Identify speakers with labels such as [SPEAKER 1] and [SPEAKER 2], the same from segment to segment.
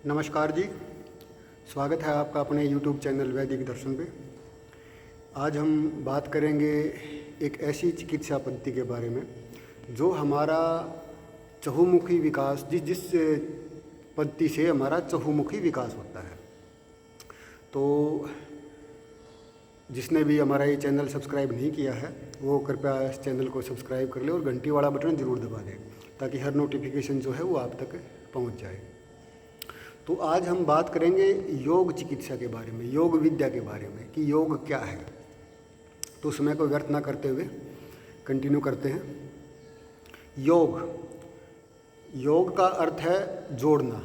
[SPEAKER 1] नमस्कार जी, स्वागत है आपका अपने YouTube चैनल वैदिक दर्शन पे। आज हम बात करेंगे एक ऐसी चिकित्सा पद्धति के बारे में जो हमारा चहुमुखी विकास जिस पद्धति से हमारा चहुमुखी विकास होता है। तो जिसने भी हमारा ये चैनल सब्सक्राइब नहीं किया है वो कृपया इस चैनल को सब्सक्राइब कर ले और घंटी वाला बटन ज़रूर दबा दें ताकि हर नोटिफिकेशन जो है वो आप तक पहुंच जाए। तो आज हम बात करेंगे योग चिकित्सा के बारे में, योग विद्या के बारे में कि योग क्या है। तो समय को व्यर्थ ना करते हुए कंटिन्यू करते हैं। योग का अर्थ है जोड़ना।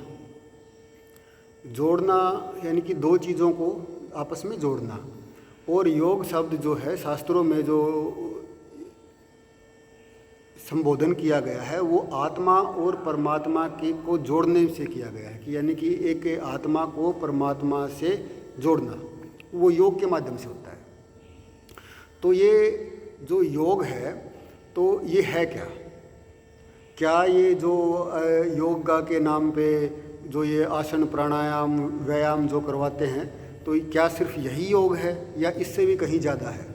[SPEAKER 1] जोड़ना यानी कि दो चीज़ों को आपस में जोड़ना। और योग शब्द जो है शास्त्रों में जो संबोधन किया गया है वो आत्मा और परमात्मा के को जोड़ने से किया गया है कि यानी कि एक आत्मा को परमात्मा से जोड़ना, वो योग के माध्यम से होता है। तो ये जो योग है तो ये है क्या? क्या ये जो योगा के नाम पे जो ये आसन प्राणायाम व्यायाम जो करवाते हैं तो क्या सिर्फ यही योग है या इससे भी कहीं ज़्यादा है?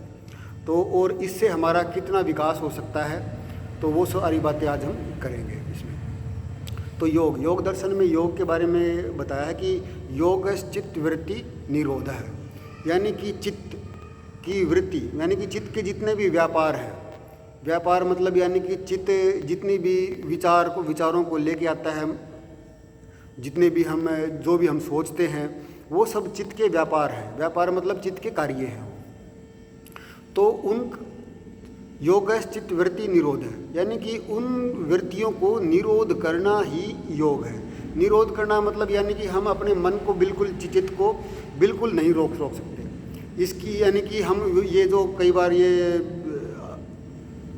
[SPEAKER 1] तो और इससे हमारा कितना विकास हो सकता है, तो वो सारी बातें आज हम करेंगे इसमें। तो योग दर्शन में योग के बारे में बताया है कि योग चित्त वृत्ति निरोध है, यानी कि चित्त की वृत्ति यानी कि चित्त के जितने भी व्यापार हैं, व्यापार मतलब यानी कि चित्त जितनी भी विचारों को लेके आता है, जितने भी जो भी हम सोचते हैं वो सब चित्त के व्यापार हैं। व्यापार मतलब चित्त के कार्य हैं। तो उन योग चित्त वृत्ति निरोध है, यानी कि उन वृत्तियों को निरोध करना ही योग है। निरोध करना मतलब यानी कि हम अपने मन को बिल्कुल चित्त को बिल्कुल नहीं रोक सकते। इसकी यानी कि हम ये जो कई बार ये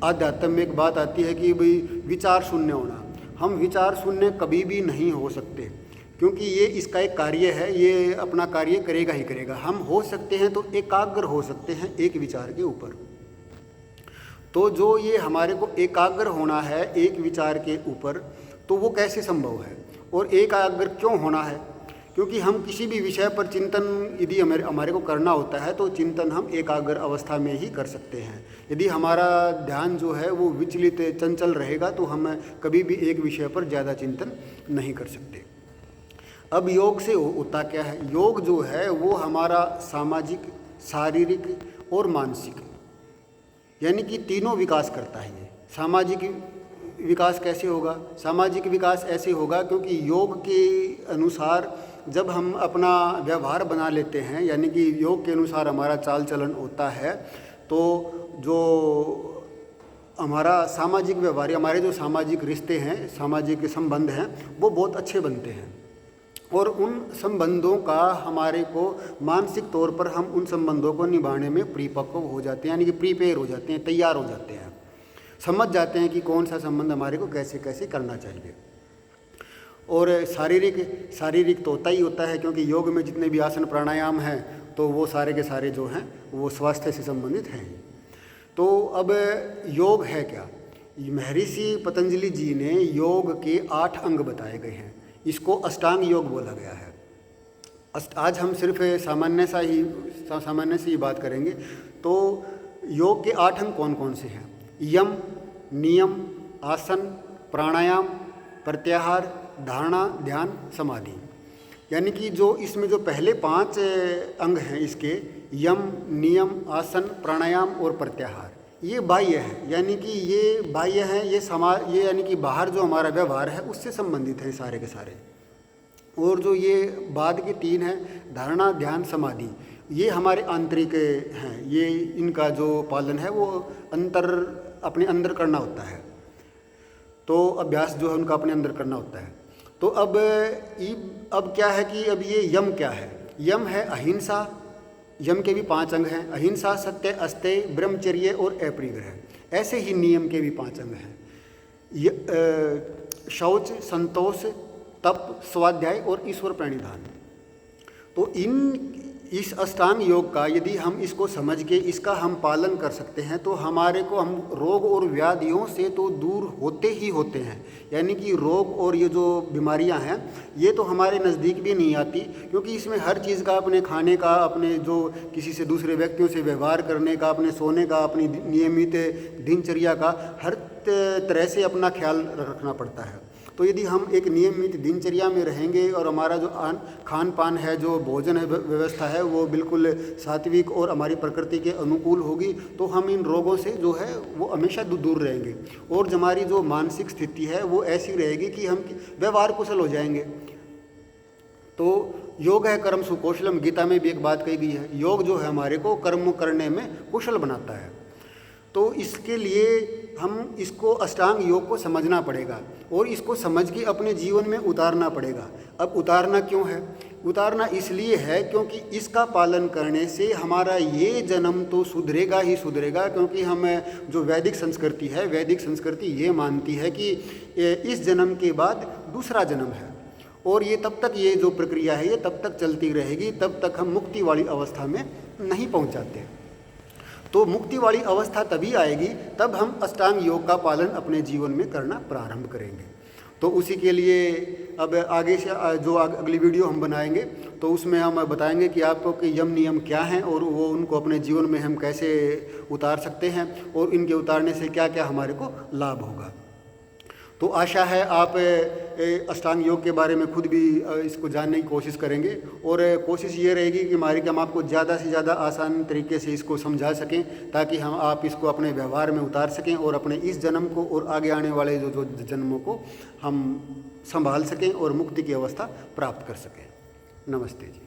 [SPEAKER 1] आध्यात्म में एक बात आती है कि भाई विचार शून्य होना, हम विचार शून्य कभी भी नहीं हो सकते क्योंकि ये इसका एक कार्य है, ये अपना कार्य करेगा ही करेगा। हम हो सकते हैं तो एकाग्र हो सकते हैं एक विचार के ऊपर। तो जो ये हमारे को एकाग्र होना है एक विचार के ऊपर, तो वो कैसे संभव है और एकाग्र क्यों होना है? क्योंकि हम किसी भी विषय पर चिंतन यदि हमारे को करना होता है तो चिंतन हम एकाग्र अवस्था में ही कर सकते हैं। यदि हमारा ध्यान जो है वो विचलित चंचल रहेगा तो हम कभी भी एक विषय पर ज़्यादा चिंतन नहीं कर सकते। अब योग से होता क्या है? योग जो है वो हमारा सामाजिक, शारीरिक और मानसिक यानी कि तीनों विकास करता है। ये सामाजिक विकास कैसे होगा? सामाजिक विकास ऐसे होगा क्योंकि योग के अनुसार जब हम अपना व्यवहार बना लेते हैं, यानी कि योग के अनुसार हमारा चाल चलन होता है, तो जो हमारा सामाजिक व्यवहार, हमारे जो सामाजिक रिश्ते हैं, सामाजिक संबंध हैं, वो बहुत अच्छे बनते हैं। और उन संबंधों का हमारे को मानसिक तौर पर हम उन संबंधों को निभाने में परिपक्व हो जाते हैं, यानी कि प्रिपेयर हो जाते हैं, तैयार हो जाते हैं, समझ जाते हैं कि कौन सा संबंध हमारे को कैसे कैसे करना चाहिए। और शारीरिक तो होता ही होता है क्योंकि योग में जितने भी आसन प्राणायाम हैं तो वो सारे के सारे जो हैं वो स्वास्थ्य से संबंधित हैं। तो अब योग है क्या? महर्षि पतंजलि जी ने योग के 8 अंग बताए गए हैं। इसको अष्टांग योग बोला गया है। आज हम सिर्फ सामान्य से ही बात करेंगे। तो योग के 8 अंग कौन कौन से हैं? यम, नियम, आसन, प्राणायाम, प्रत्याहार, धारणा, ध्यान, समाधि। यानी कि जो इसमें जो पहले 5 अंग हैं इसके, यम, नियम, आसन, प्राणायाम और प्रत्याहार, ये बाह्य है, यानी कि ये बाह्य है, ये यानी कि बाहर जो हमारा व्यवहार है उससे संबंधित है सारे के सारे। और जो ये बाद के 3 हैं, धारणा, ध्यान, समाधि, ये हमारे आंतरिक हैं। ये इनका जो पालन है वो अपने अंदर करना होता है। तो अभ्यास जो है उनका अपने अंदर करना होता है। तो अब क्या है कि अब ये यम क्या है? यम है अहिंसा। यम के भी 5 अंग हैं, अहिंसा, सत्य, अस्तेय, ब्रह्मचर्य और अपरिग्रह। ऐसे ही नियम के भी 5 अंग हैं, शौच, संतोष, तप, स्वाध्याय और ईश्वर प्रणिधान। तो इस अष्टांग योग का यदि हम इसको समझ के इसका हम पालन कर सकते हैं तो हमारे को हम रोग और व्याधियों से तो दूर होते ही होते हैं। यानी कि रोग और ये जो बीमारियां हैं ये तो हमारे नज़दीक भी नहीं आती, क्योंकि इसमें हर चीज़ का, अपने खाने का, अपने जो किसी से दूसरे व्यक्तियों से व्यवहार करने का, अपने सोने का, अपनी नियमित दिनचर्या का, हर तरह से अपना ख्याल रखना पड़ता है। तो यदि हम एक नियमित दिनचर्या में रहेंगे और हमारा जो खान पान है, जो भोजन है, व्यवस्था है, वो बिल्कुल सात्विक और हमारी प्रकृति के अनुकूल होगी, तो हम इन रोगों से जो है वो हमेशा दूर रहेंगे। और हमारी जो मानसिक स्थिति है वो ऐसी रहेगी कि हम व्यवहार कुशल हो जाएंगे। तो योग है कर्म सुकौशलम, गीता में भी एक बात कही गई है, योग जो है हमारे को कर्म करने में कुशल बनाता है। तो इसके लिए हम इसको अष्टांग योग को समझना पड़ेगा और इसको समझ के अपने जीवन में उतारना पड़ेगा। अब उतारना क्यों है? उतारना इसलिए है क्योंकि इसका पालन करने से हमारा ये जन्म तो सुधरेगा ही सुधरेगा, क्योंकि हम जो वैदिक संस्कृति है, वैदिक संस्कृति ये मानती है कि इस जन्म के बाद दूसरा जन्म है और ये तब तक, ये जो प्रक्रिया है ये तब तक चलती रहेगी, तब तक हम मुक्ति वाली अवस्था में नहीं पहुँच जाते। तो मुक्ति वाली अवस्था तभी आएगी तब हम अष्टांग योग का पालन अपने जीवन में करना प्रारंभ करेंगे। तो उसी के लिए अब आगे से जो अगली वीडियो हम बनाएंगे तो उसमें हम बताएंगे कि आपको कि यम नियम क्या हैं और वो उनको अपने जीवन में हम कैसे उतार सकते हैं और इनके उतारने से क्या क्या हमारे को लाभ होगा। तो आशा है आप अष्टांग योग के बारे में खुद भी इसको जानने की कोशिश करेंगे और कोशिश ये रहेगी कि हमारी कि हम आपको ज़्यादा से ज़्यादा आसान तरीके से इसको समझा सकें, ताकि हम आप इसको अपने व्यवहार में उतार सकें और अपने इस जन्म को और आगे आने वाले जो जन्मों को हम संभाल सकें और मुक्ति की अवस्था प्राप्त कर सकें। नमस्ते जी।